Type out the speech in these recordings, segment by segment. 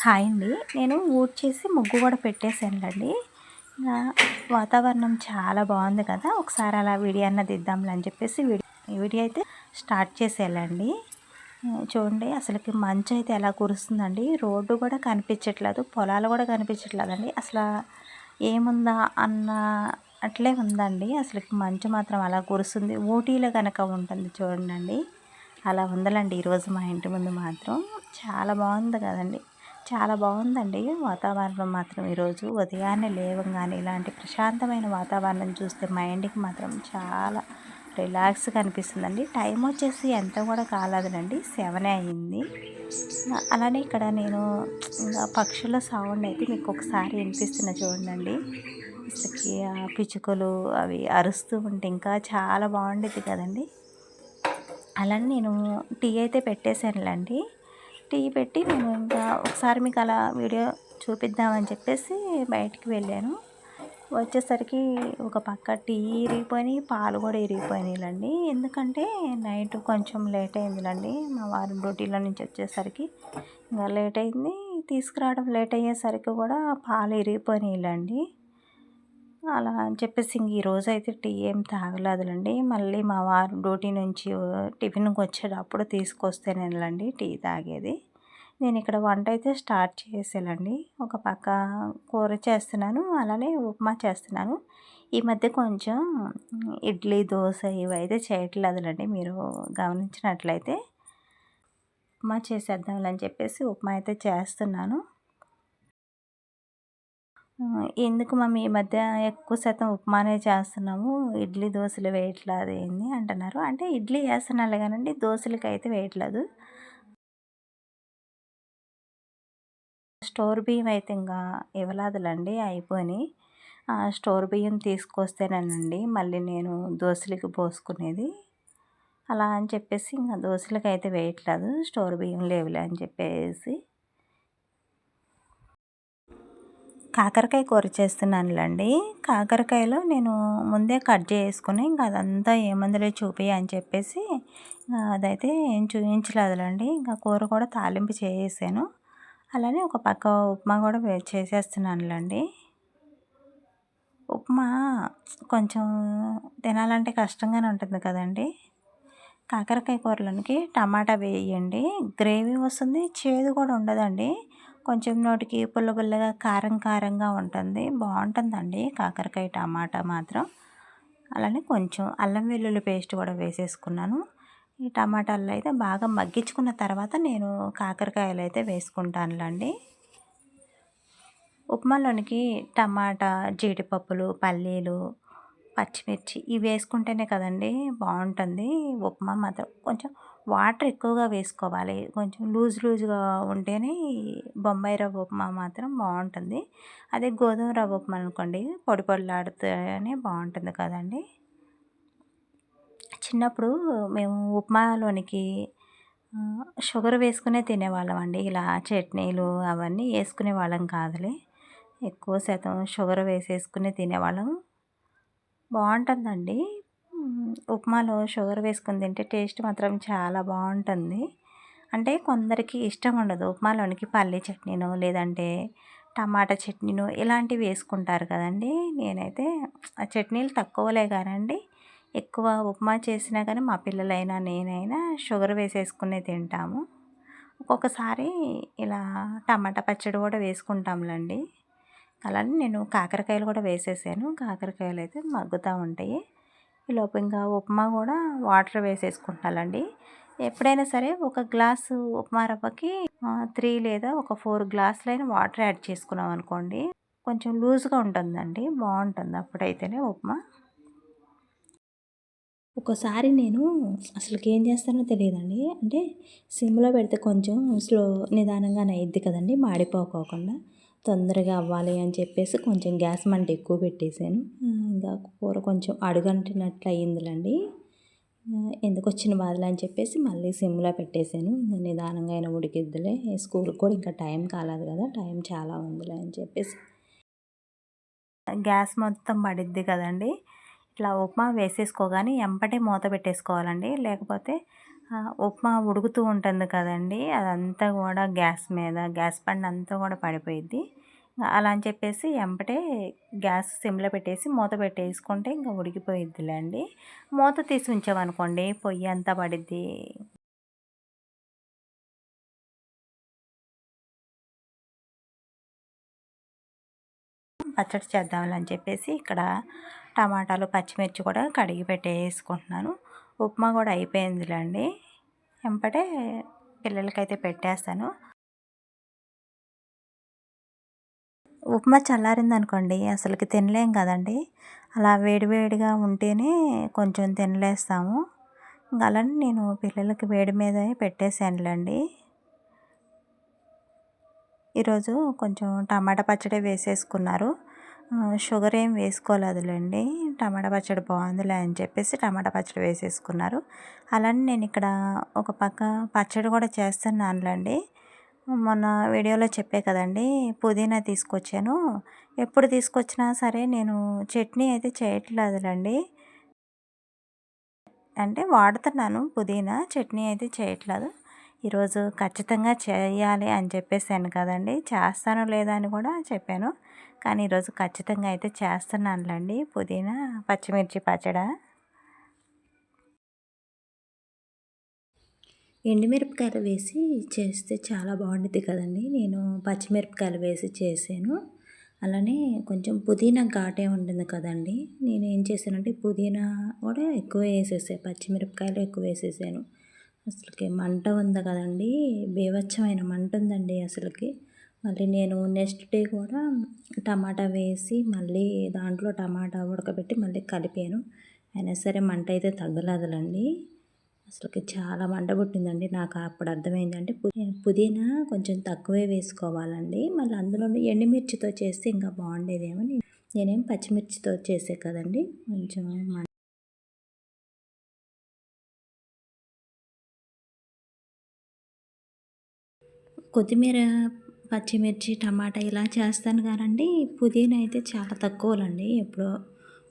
Hi అండి. నేను ఊడ్చేసి ముగ్గు కూడా పెట్టేసానులెండి. వాతావరణం చాలా బాగుంది కదా! ఒకసారి అలా వీడియో అన్నా తీద్దాంలే అని చెప్పేసి వీడియో అయితే స్టార్ట్ చేసేయాలండి. చూడండి అసలుకి మంచయితే ఎలా కురుస్తుందండి. రోడ్డు కూడా కనిపించట్లేదు. పొలాలు కూడా కనిపించట్లేదండి. అసలు ఏముందా అన్న అట్లే ఉందండి. అసలుకి మంచు మాత్రం అలా కురుస్తుంది. ఊటీలో కనుక ఉంటుంది చూడండండి. అలా ఉండాలండి ఈరోజు మా ఇంటి ముందు మాత్రం. చాలా బాగుంది కదండి. చాలా బాగుందండి వాతావరణం మాత్రం ఈరోజు. ఉదయాన్నే లేవగానే ఇలాంటి ప్రశాంతమైన వాతావరణం చూస్తే మైండ్కి మాత్రం చాలా రిలాక్స్గా అనిపిస్తుందండి. టైం వచ్చేసి ఎంత కూడా కాలేదులండి, 7 అయింది. అలానే ఇక్కడ నేను ఇంకా పక్షుల సౌండ్ అయితే మీకు ఒకసారి వినిపిస్తున్నా చూడండి. అసలుకి ఆ పిచ్చుకలు అవి అరుస్తూ ఉంటే ఇంకా చాలా బాగుండేది కదండి. అలానే నేను టీ అయితే పెట్టేశానులేండి. టీ పెట్టి నేను ఇంకా ఒకసారి మీకు అలా వీడియో చూపిద్దామని చెప్పేసి బయటికి వెళ్ళాను. వచ్చేసరికి ఒక పక్క టీ ఇరిగిపోయినాయి, పాలు కూడా ఇరిగిపోయినాయిలండి. ఎందుకంటే నైట్ కొంచెం లేట్ అయిందిలండి. మా వారు డ్యూటీలో నుంచి వచ్చేసరికి ఇంకా లేట్ అయింది. తీసుకురావడం లేట్ అయ్యేసరికి కూడా పాలు ఇరిగిపోయినాయిలండి. అలా అని చెప్పేసి ఇంక ఈరోజు అయితే టీ ఏం తాగలేదులండి. మళ్ళీ మా వారు డ్యూటీ నుంచి టిఫిన్కి వచ్చేటప్పుడు తీసుకొస్తేనేనండి టీ తాగేది. నేను ఇక్కడ వంట అయితే స్టార్ట్ చేసానండి. ఒక పక్క కూర చేస్తున్నాను, అలానే ఉప్మా చేస్తున్నాను. ఈ మధ్య కొంచెం ఇడ్లీ, దోశ ఇవైతే చేయట్లేదులండి. మీరు గమనించినట్లయితే ఉప్మా చేసేద్దాంలని చెప్పేసి ఉప్మా అయితే చేస్తున్నాను. ఎందుకు మమ్మీ ఈ మధ్య ఎక్కువ శాతం ఉప్మానే చేస్తున్నాము, ఇడ్లీ దోశలు వేయట్లేదు ఏంది అంటున్నారు. అంటే ఇడ్లీ వేస్తున్నానులే కానండి, దోశలకి అయితే వేయట్లేదు. స్టోర్ బియ్యం అయితే ఇంకా ఇవ్వలేదులండి, అయిపోయినాయి. స్టోర్ బియ్యం తీసుకొస్తేనేనండి మళ్ళీ నేను దోశలకి పోసుకునేది. అలా అని చెప్పేసి ఇంకా దోశలకి అయితే వేయట్లేదు, స్టోర్ బియ్యం లేవులే అని చెప్పేసి. కాకరకాయ కూర చేస్తున్నానులేండి. కాకరకాయలో నేను ముందే కట్ చేసుకుని ఇంకా అదంతా ఏముందిలే అని చెప్పేసి అదైతే ఏం చూపించలేదులేండి. ఇంకా కూర కూడా తాలింపు చేసేసాను. అలానే ఒక పక్క ఉప్మా కూడా చేసేస్తున్నానులేండి. ఉప్మా కొంచెం తినాలంటే కష్టంగానే ఉంటుంది కదండి. కాకరకాయ కూరలోనికి టమాటా వేయండి, గ్రేవీ వస్తుంది, చేదు కూడా ఉండదండి. కొంచెం నోటికి పుల్ల పుల్లగా కారం కారంగా ఉంటుంది, బాగుంటుందండి కాకరకాయ టమాటా మాత్రం. అలానే కొంచెం అల్లం వెల్లుల్లి పేస్ట్ కూడా వేసేసుకున్నాను. ఈ టమాటాలు అయితే బాగా మగ్గించుకున్న తర్వాత నేను కాకరకాయలు అయితే వేసుకుంటానులేండి. ఉప్మాలోనికి టమాటా, జీడిపప్పులు, పల్లీలు, పచ్చిమిర్చి ఇవి వేసుకుంటేనే కదండి బాగుంటుంది. ఉప్మా మాత్రం కొంచెం వాటర్ ఎక్కువగా వేసుకోవాలి. కొంచెం లూజ్గా ఉంటేనే బొంబాయి రవ్వ ఉప్మా మాత్రం బాగుంటుంది. అదే గోధుమ రవ్వ ఉప్మా అనుకోండి పొడి పొడిలాడితేనే బాగుంటుంది కదండి. చిన్నప్పుడు మేము ఉప్మాలోనికి షుగర్ వేసుకునే తినేవాళ్ళం అండి. ఇలా చట్నీలు అవన్నీ వేసుకునే వాళ్ళం కాదులే. ఎక్కువ శాతం షుగర్ వేసేసుకుని తినేవాళ్ళం. బాగుంటుందండి. ఉప్మాలో షుగర్ వేసుకొని తింటే టేస్ట్ మాత్రం చాలా బాగుంటుంది. అంటే కొందరికి ఇష్టం ఉండదు. ఉప్మాలోనికి పల్లీ చట్నీనో లేదంటే టమాటా చట్నీనో ఇలాంటివి వేసుకుంటారు కదండి. నేనైతే ఆ చట్నీలు తక్కువలే కానండి, ఎక్కువ ఉప్మా చేసినా కానీ మా పిల్లలైనా నేనైనా షుగర్ వేసేసుకునే తింటాము. ఒక్కొక్కసారి ఇలా టమాటా పచ్చడి కూడా వేసుకుంటాంలేండి. అలానే నేను కాకరకాయలు కూడా వేసేసాను. కాకరకాయలు అయితే మగ్గుతూ ఉంటాయి. ఈలోపు ఇంకా ఉప్మా కూడా వాటర్ వేసేసుకుంటానండి. ఎప్పుడైనా సరే ఒక గ్లాసు ఉప్మా రవ్వకి 3 లేదా ఒక 4 గ్లాసులైన వాటర్ యాడ్ చేసుకున్నాం అనుకోండి, కొంచెం లూజ్గా ఉంటుందండి, బాగుంటుంది అప్పుడైతేనే ఉప్మా. ఒక్కోసారి నేను అసలుకి ఏం చేస్తానో తెలియదండి. అంటే సిమ్లో పెడితే కొంచెం నిదానంగానే అయ్యిద్ది కదండి, మాడిపోకోకుండా తొందరగా అవ్వాలి అని చెప్పేసి కొంచెం గ్యాస్ మంట ఎక్కువ పెట్టేశాను. ఇంకా కూర కొంచెం అడుగంటినట్లు అయ్యిందిలేండి. ఎందుకు వచ్చిన బాధలు అని చెప్పేసి మళ్ళీ సిమ్లో పెట్టేశాను. ఇంకా నిదానంగా అయినా ఉడికిద్దిలే, స్కూల్కి కూడా ఇంకా టైం కాలేదు కదా, టైం చాలా ఉందిలే అని చెప్పేసి గ్యాస్ మొత్తం పడిద్ది కదండి. ఇట్లా ఉప్మా వేసేసుకోగానే ఎంబటే మూత పెట్టేసుకోవాలండి. లేకపోతే ఉప్మా ఉడుకుతూ ఉంటుంది కదండీ! అదంతా కూడా గ్యాస్ బండ అంతా కూడా పడిపోయిద్ది. అలా అని చెప్పేసి ఎంబటే గ్యాస్ సిమ్‌లో పెట్టేసి మూత పెట్టేసుకుంటే ఇంక ఉడికిపోయిద్దిలేండి. మూత తీసి ఉంచామనుకోండి పొయ్యి అంతా పడిద్ది. పచ్చడి చేద్దాంలే అని చెప్పేసి ఇక్కడ టమాటాలు, పచ్చిమిర్చి కూడా కడిగి పెట్టేసుకుంటున్నాను. ఉప్మా కూడా అయిపోయిందిలేండి. ఎంబటే పిల్లలకైతే పెట్టేస్తాను. ఉప్మా చల్లారిందనుకోండి అసలుకి తినలేం కదండీ! అలా వేడివేడిగా ఉంటేనే కొంచెం తినలేస్తాము. ఇంక అలానే నేను పిల్లలకి వేడి మీదే పెట్టేసానులేండి. ఈరోజు కొంచెం టమాటా పచ్చడి వేసేసుకున్నారు. షుగర్ ఏం వేసుకోలేదులేండి. టమాటా పచ్చడి బాగుందిలే అని చెప్పేసి టమాటా పచ్చడి వేసేసుకున్నారు. అలానే నేను ఇక్కడ ఒక పక్క పచ్చడి కూడా చేస్తున్నానులేండి. మొన్న వీడియోలో చెప్పే కదండీ పుదీనా తీసుకొచ్చాను. ఎప్పుడు తీసుకొచ్చినా సరే నేను చట్నీ అయితే చేయట్లేదులేండి. అంటే వాడుతున్నాను పుదీనా, చట్నీ అయితే చేయట్లేదు. ఈరోజు ఖచ్చితంగా చేయాలి అని చెప్పేసాను కదండీ! చేస్తానో లేదా అని కూడా చెప్పాను. కానీ ఈరోజు ఖచ్చితంగా అయితే చేస్తున్నానులేండి పుదీనా, పచ్చిమిర్చి పచ్చడి. ఎండుమిరపకాయలు వేసి చేస్తే చాలా బాగుండిద్ది కదండీ! నేను పచ్చిమిరపకాయలు వేసి చేశాను. అలానే కొంచెం పుదీనా ఘాటే ఉంటుంది కదండీ! నేనేం చేశానంటే పుదీనా కూడా ఎక్కువ వేసేసా, పచ్చిమిరపకాయలు ఎక్కువ వేసేసాను. అసలుకి మంట ఉంది కదండీ! బీభత్సమైన మంట ఉందండి అసలుకి. మళ్ళీ నేను నెక్స్ట్ డే కూడా టమాటా వేసి మళ్ళీ దాంట్లో టమాటా ఉడకబెట్టి మళ్ళీ కలిపాను. అయినా సరే మంట అయితే తగ్గలేదులేండి. అసలుకి చాలా మంట పుట్టిందండి. నాకు అప్పుడు అర్థమైందంటే పుదీనా కొంచెం తక్కువే వేసుకోవాలండి. మళ్ళీ అందులోనే ఎండుమిర్చితో చేస్తే ఇంకా బాగుండేదేమో. నేనేం పచ్చిమిర్చితో చేసే కదండి కొంచెం కొత్తిమీర, పచ్చిమిర్చి, టమాటా ఇలా చేస్తాను కానండి. పుదీనా అయితే చాలా తక్కువలండి. ఎప్పుడో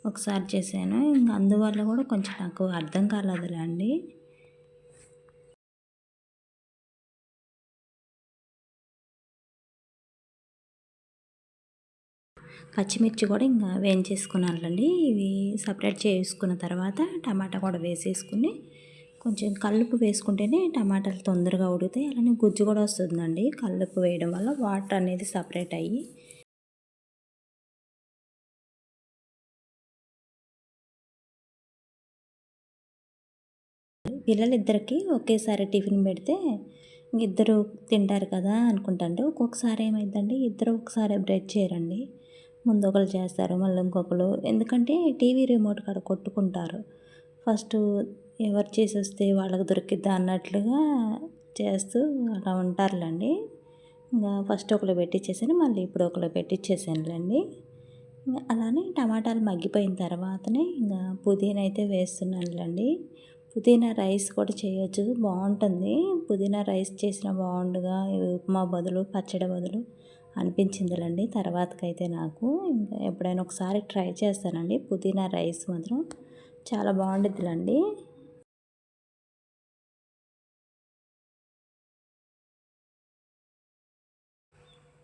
ఒకసారి చేశాను. ఇంక అందువల్ల కూడా కొంచెం నాకు అర్థం కాలేదులేండి. పచ్చిమిర్చి కూడా ఇంకా వేయించేసుకున్నానులేండి. ఇవి సపరేట్ చేసుకున్న తర్వాత టమాటా కూడా వేసేసుకుని కొంచెం కల్లుప్పు వేసుకుంటేనే టమాటాలు తొందరగా ఉడుకుతాయి. అలానే గుజ్జు కూడా వస్తుందండి కల్లుప్పు వేయడం వల్ల, వాటర్ అనేది సపరేట్ అయ్యి. పిల్లలిద్దరికి ఒకేసారి టిఫిన్ పెడితే ఇద్దరు తింటారు కదా అనుకుంటాంటే ఒక్కొక్కసారి ఏమైందంటే ఇద్దరు ఒకసారి బ్రేక్ చేయరండి. ముందు ఒకరు చేస్తారు మళ్ళీ ఇంకొకరు, ఎందుకంటే టీవీ రిమోట్ కాడ కొట్టుకుంటారు. ఫస్ట్ ఎవరు చేసి వస్తే వాళ్ళకి దొరికిద్దా అన్నట్లుగా చేస్తూ అలా ఉంటారులేండి. ఇంకా ఫస్ట్ ఒకరు పెట్టించేసాను, మళ్ళీ ఇప్పుడు ఒకరు పెట్టించేసానులేండి. అలానే టమాటాలు మగ్గిపోయిన తర్వాతనే ఇంకా పుదీనా అయితే వేస్తున్నానులేండి. పుదీనా రైస్ కూడా చేయొచ్చు, బాగుంటుంది. పుదీనా రైస్ చేసిన బాగుండుగా ఉప్మా బదులు, పచ్చడి బదులు అనిపించిందిలేండి తర్వాతకైతే నాకు. ఇంకా ఎప్పుడైనా ఒకసారి ట్రై చేస్తానండి పుదీనా రైస్ మాత్రం చాలా బాగుండిద్దిలేండి.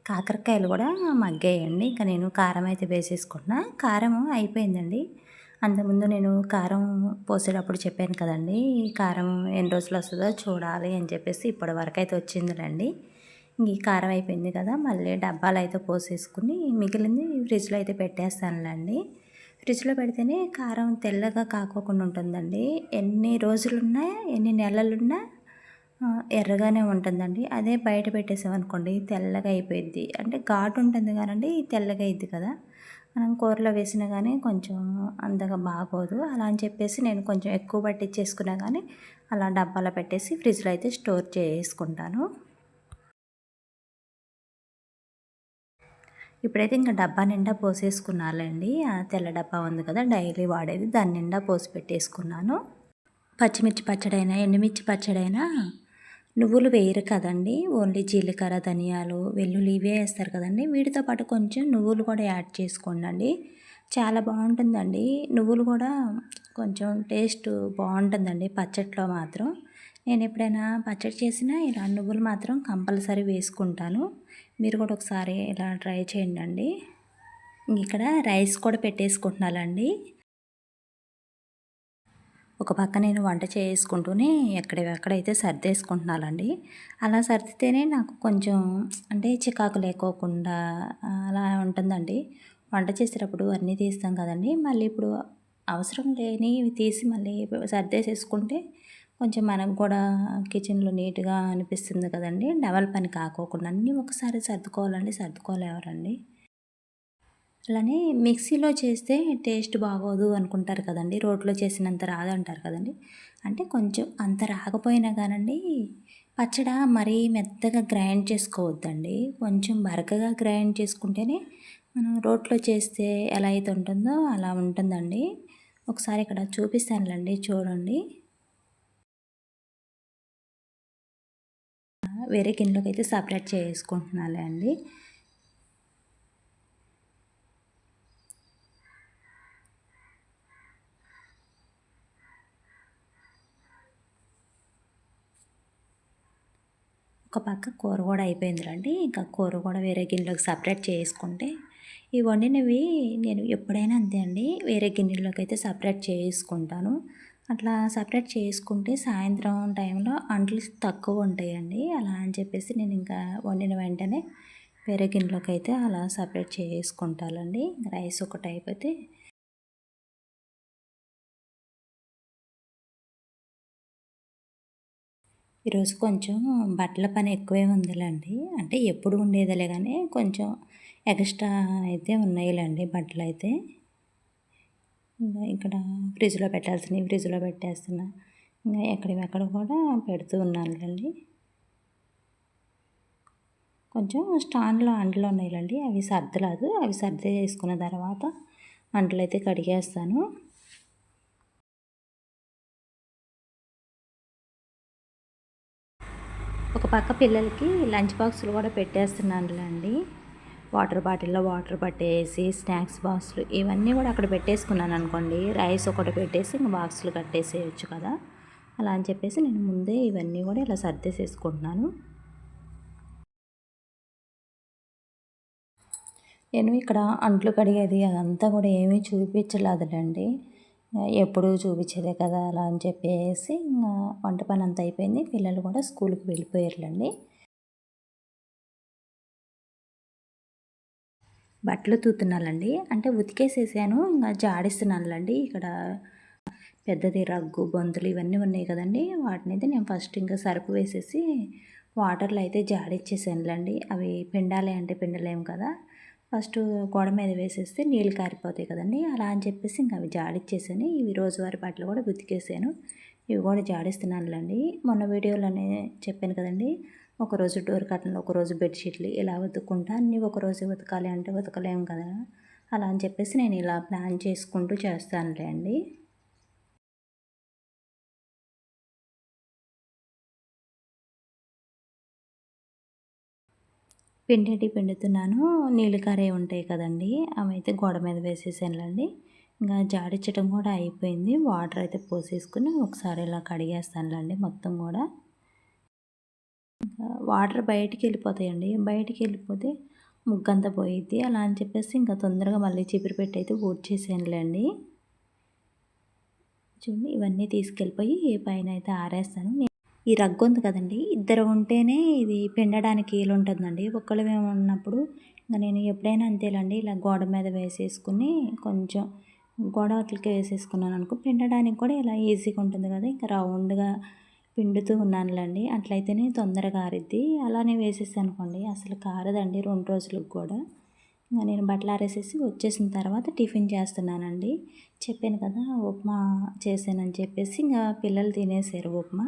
కాకరకాయలు కూడా మగ్గాయండి. ఇంకా నేను కారం అయితే వేసేసుకుంటున్నా. కారం అయిపోయిందండి. అంతకుముందు నేను కారం పోసేటప్పుడు చెప్పాను కదండీ! ఈ కారం ఎన్ని రోజులు వస్తుందో చూడాలి అని చెప్పేసి ఇప్పటి వరకు అయితే వచ్చిందిలేండి. ఈ కారం అయిపోయింది కదా, మళ్ళీ డబ్బాలు అయితే పోసేసుకుని మిగిలింది ఫ్రిడ్జ్లో అయితే పెట్టేస్తానులేండి. ఫ్రిడ్జ్లో పెడితేనే కారం తెల్లగా కాకోకుండా ఉంటుందండి. ఎన్ని రోజులున్నా ఎన్ని నెలలున్నా ఎర్రగానే ఉంటుందండి. అదే బయట పెట్టేసామనుకోండి తెల్లగా అయిపోయిద్ది. అంటే ఘాటు ఉంటుంది కానండి తెల్లగా అయిద్ది కదా. మనం కూరలో వేసినా కానీ కొంచెం అంతగా బాగోదు. అలా అని చెప్పేసి నేను కొంచెం ఎక్కువ పట్టించేసుకున్నా కానీ అలా డబ్బాలో పెట్టేసి ఫ్రిడ్జ్లో అయితే స్టోర్ చేసుకుంటాను. ఇప్పుడైతే ఇంకా డబ్బా నిండా పోసేసుకున్నానులేండి. ఆ తెల్ల డబ్బా ఉంది కదా డైలీ వాడేది, దాని నిండా పోసి పెట్టేసుకున్నాను. పచ్చిమిర్చి పచ్చడైనా ఎండుమిర్చి పచ్చడైనా నువ్వులు వేయరు కదండి, ఓన్లీ జీలకర్ర, ధనియాలు, వెల్లుల్లి ఇవే వేస్తారు కదండి. వీటితో పాటు కొంచెం నువ్వులు కూడా యాడ్ చేసుకోండి, చాలా బాగుంటుందండి. నువ్వులు కూడా కొంచెం టేస్ట్ బాగుంటుందండి పచ్చట్లో మాత్రం. నేను ఎప్పుడైనా పచ్చడి చేసినా ఇలా నువ్వులు మాత్రం కంపల్సరీ వేసుకుంటాను. మీరు కూడా ఒకసారి ఇలా ట్రై చేయండి. ఇక్కడ రైస్ కూడా పెట్టేసుకుంటున్నానండి. ఒక పక్క నేను వంట చేసుకుంటూనే ఎక్కడైతే సర్దేసుకుంటున్నానండి. అలా సర్దితేనే నాకు కొంచెం అంటే చికాకు లేకోకుండా అలా ఉంటుందండి. వంట చేసేటప్పుడు అన్నీ తీస్తాం కదండీ! మళ్ళీ ఇప్పుడు అవసరం లేనివి తీసి మళ్ళీ సర్దేసేసుకుంటే కొంచెం మనకు కూడా కిచెన్‌లో నీట్‌గా అనిపిస్తుంది కదండీ! డబల్ పని కాకోకుండా అన్నీ ఒకసారి సర్దుకోవాలంటే సర్దుకోలేవరండి. అలానే మిక్సీలో చేస్తే టేస్ట్ బాగోదు అనుకుంటారు కదండీ! రోట్లో చేసినంత రాదంటారు కదండీ! అంటే కొంచెం అంత రాకపోయినా కానండి, పచ్చడ మరీ మెత్తగా గ్రైండ్ చేసుకోవద్దండి. కొంచెం బరకగా గ్రైండ్ చేసుకుంటేనే మనం రోట్లో చేస్తే ఎలా అయితే ఉంటుందో అలా ఉంటుందండి. ఒకసారి ఇక్కడ చూపిస్తానులెండి చూడండి. వేరే గిన్నెలోకైతే సపరేట్ చేసుకుంటున్నాలే అండి. ఒక పక్క కూర కూడా అయిపోయిందిలండి. ఇంకా కూర కూడా వేరే గిన్నెలోకి సపరేట్ చేసుకుంటే, ఈ వండినవి నేను ఎప్పుడైనా అంతే అండి. వేరే గిన్నెలోకి అయితే సపరేట్ చేసుకుంటాను. అట్లా సపరేట్ చేసుకుంటే సాయంత్రం టైంలో అంట్లు తక్కువ ఉంటాయండి. అలా అని చెప్పేసి నేను ఇంకా వండిన వెంటనే వేరే గిన్నెలోకి అయితే అలా సపరేట్ చేసుకుంటానండి. రైస్ ఒకటి అయిపోతే ఈరోజు కొంచెం బట్టల పని ఎక్కువే ఉందిలేండి. అంటే ఎప్పుడు ఉండేదిలే కానీ కొంచెం ఎక్స్ట్రా అయితే ఉన్నాయిలేండి బట్టలైతే. ఇంకా ఇక్కడ ఫ్రిడ్జ్‌లో పెట్టాల్సినవి ఫ్రిడ్జ్‌లో పెట్టేస్తున్నా. ఇంకా ఎక్కడివక్కడ కూడా పెడుతూ ఉన్నానులేండి. కొంచెం స్టాండ్‌లో అంట్లు ఉన్నాయిలేండి. అవి సర్దలేదు. అవి సర్దేసుకున్న తర్వాత అంట్లయితే కడిగేస్తాను. ఒక పక్క పిల్లలకి లంచ్ బాక్సులు కూడా పెట్టేస్తున్నానులేండి. వాటర్ బాటిల్లో వాటర్ పట్టేసి స్నాక్స్ బాక్సులు ఇవన్నీ కూడా అక్కడ పెట్టేసుకున్నాను అనుకోండి. రైస్ ఒకటి పెట్టేసి ఇంక బాక్సులు కట్టేసేయచ్చు కదా! అలా అని చెప్పేసి నేను ముందే ఇవన్నీ కూడా ఇలా సర్దేసేసుకుంటున్నాను. నేను ఇక్కడ అంట్లు కడిగేది అదంతా కూడా ఏమీ చూపించలేదులేండి. ఎప్పుడూ చూపించేదే కదా అలా అని చెప్పేసి ఇంగా వంట పని అంతా అయిపోయింది. పిల్లలు కూడా స్కూల్‌కి వెళ్ళిపోయారులేండి. బట్టలు ఉతుకుతున్నానండి. అంటే ఉతికేసేసాను. ఇంగా జాడిస్తున్నానులేండి. ఇక్కడ పెద్దది రగ్గు, బొంతలు ఇవన్నీ ఉన్నాయి కదండీ! వాటినైతే నేను ఫస్ట్ ఇంకా సర్ఫ్ వేసేసి వాటర్‌లో అయితే జాడిచ్చేసానులేండి. అవి పిండాలి అంటే పిండలేము కదా! ఫస్ట్ గోడ మీద వేసేస్తే నీళ్ళు కారిపోతాయి కదండీ! అలా అని చెప్పేసి ఇంక అవి జాడిచ్చేసాను. ఇవి రోజువారీ బట్టలు కూడా ఉతికేసాను. ఇవి కూడా జాడిస్తున్నానులేండి. మొన్న వీడియోలోనే చెప్పాను కదండీ! ఒకరోజు డోర్ కర్టన్లు, ఒకరోజు బెడ్‌షీట్లు ఇలా ఉతుక్కుంటా అన్నీ ఒకరోజే ఉతకాలి అంటే ఉతకలేము కదా! అలా అని చెప్పేసి నేను ఇలా ప్లాన్ చేసుకుంటూ చేస్తానులేండి. పిండుతున్నాను. నీళ్ళు కారేవి ఉంటాయి కదండీ! అవైతే గోడ మీద వేసేసానులేండి. ఇంకా జాడించడం కూడా అయిపోయింది. వాటర్ అయితే పోసేసుకొని ఒకసారి ఇలా కడిగేస్తానులేండి మొత్తం కూడా. వాటర్ బయటికెళ్ళిపోతాయండి. బయటికెళ్ళిపోతే ముగ్గంతా పోయిద్ది. అలా అని చెప్పేసి ఇంకా తొందరగా మళ్ళీ చీపురు పెట్టి అయితే ఊడ్చేసానులేండి. చూడండి ఇవన్నీ తీసుకెళ్ళిపోయి పైనైతే ఆరేస్తాను. ఈ రగ్గు ఉంది కదండీ! ఇద్దరు ఉంటేనే ఇది పిండడానికి వీలుంటుందండి. ఒక్కళ్ళమే ఉన్నప్పుడు ఇంక నేను ఎప్పుడైనా అంతేలేండి. ఇలా గోడ మీద వేసేసుకుని కొంచెం గోడ అవతలకి వేసేసుకున్నాననుకో పిండడానికి కూడా ఇలా ఈజీగా ఉంటుంది కదా! ఇంకా రౌండ్‌గా పిండుతూ ఉన్నానులేండి. అట్లయితేనే తొందరగా ఆరిద్ది. అలానే వేసేసాననుకోండి అసలు కారదండి 2 రోజులకు కూడా. ఇంక నేను బట్టలు ఆరేసేసి వచ్చేసిన తర్వాత టిఫిన్ చేస్తున్నానండి. చెప్పాను కదా! ఉప్మా చేశానని చెప్పేసి ఇంక పిల్లలు తినేసారు ఉప్మా.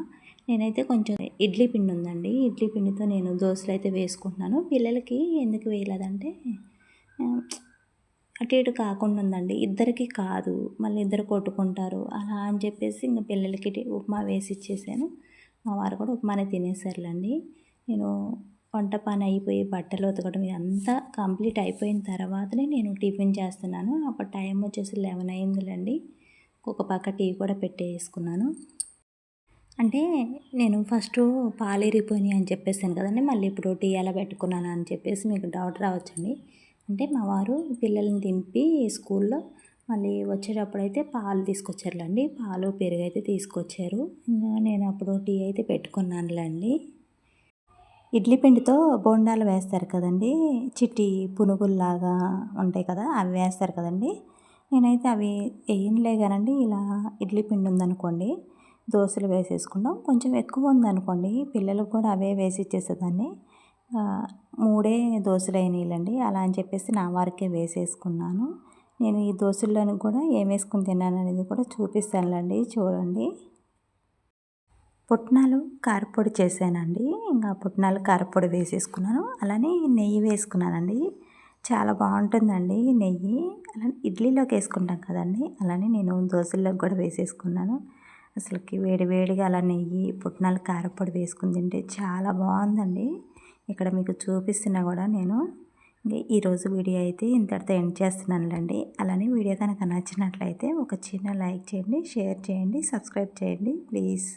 నేనైతే కొంచెం ఇడ్లీ పిండి ఉందండి. ఇడ్లీ పిండితో నేను దోసలైతే వేసుకుంటున్నాను. పిల్లలకి ఎందుకు వేయలేదంటే అటు ఇటు కాకుండా ఉందండి. ఇద్దరికీ కాదు. మళ్ళీ ఇద్దరు కొట్టుకుంటారు. అలా అని చెప్పేసి ఇంక పిల్లలకి ఉప్మా వేసి ఇచ్చేసాను. మా వారు కూడా ఉప్మానే తినేసారులేండి. నేను వంట పని అయిపోయి బట్టలు ఉతకడం ఇదంతా కంప్లీట్ అయిపోయిన తర్వాతనే నేను టిఫిన్ చేస్తున్నాను. అప్పుడు టైం వచ్చేసి 11 అయిందిలేండి. ఒక పక్క టీ కూడా పెట్టేసుకున్నాను. అంటే నేను ఫస్టు పాలు ఇరిగిపోయినాయి అని చెప్పేసాను కదండి, మళ్ళీ ఇప్పుడు టీ ఎలా పెట్టుకున్నాను అని చెప్పేసి మీకు డౌట్ రావచ్చండి. అంటే మా వారు పిల్లల్ని దింపి స్కూల్లో మళ్ళీ వచ్చేటప్పుడైతే పాలు తీసుకొచ్చారులేండి. పాలు పెరుగు అయితే తీసుకొచ్చారు. ఇంకా నేను అప్పుడు టీ అయితే పెట్టుకున్నానులేండి. ఇడ్లీ పిండితో బోండాలు వేస్తారు కదండి, చిట్టి పునుగుల్లాగా ఉంటాయి కదా, అవి వేస్తారు కదండి. నేనైతే అవి వేయనులే కానండి, ఇలా ఇడ్లీ పిండి ఉందనుకోండి దోశలు వేసేసుకుంటాం. కొంచెం ఎక్కువ ఉందనుకోండి పిల్లలకు కూడా అవే వేసి ఇచ్చేసేదాన్ని. మూడే దోశలు అయినాయిలేండి, అలా అని చెప్పేసి నా వారికే వేసేసుకున్నాను. నేను ఈ దోశల్లోని కూడా ఏం వేసుకుని తిన్నాను అనేది కూడా చూపిస్తానులేండి, చూడండి. పుట్నాలు కారపొడి చేశానండి. ఇంకా పుట్నాలు కారపొడి వేసేసుకున్నాను, అలానే నెయ్యి వేసుకున్నానండి. చాలా బాగుంటుందండి నెయ్యి. అలానే ఇడ్లీలోకి వేసుకుంటాం కదండి, అలానే నేను దోశల్లోకి కూడా వేసేసుకున్నాను. అసలుకి వేడి వేడిగా అలా నెయ్యి పుట్నాల కారపొడి వేసుకుని తింటే చాలా బాగుందండి. ఇక్కడ మీకు చూపిస్తున్నా కూడా నేను. ఈరోజు వీడియో అయితే ఇంతటితో ఎండ్ చేస్తున్నానులేండి. అలానే వీడియో కనుక నచ్చినట్లయితే ఒక చిన్న లైక్ చేయండి, షేర్ చేయండి, సబ్స్క్రైబ్ చేయండి ప్లీజ్.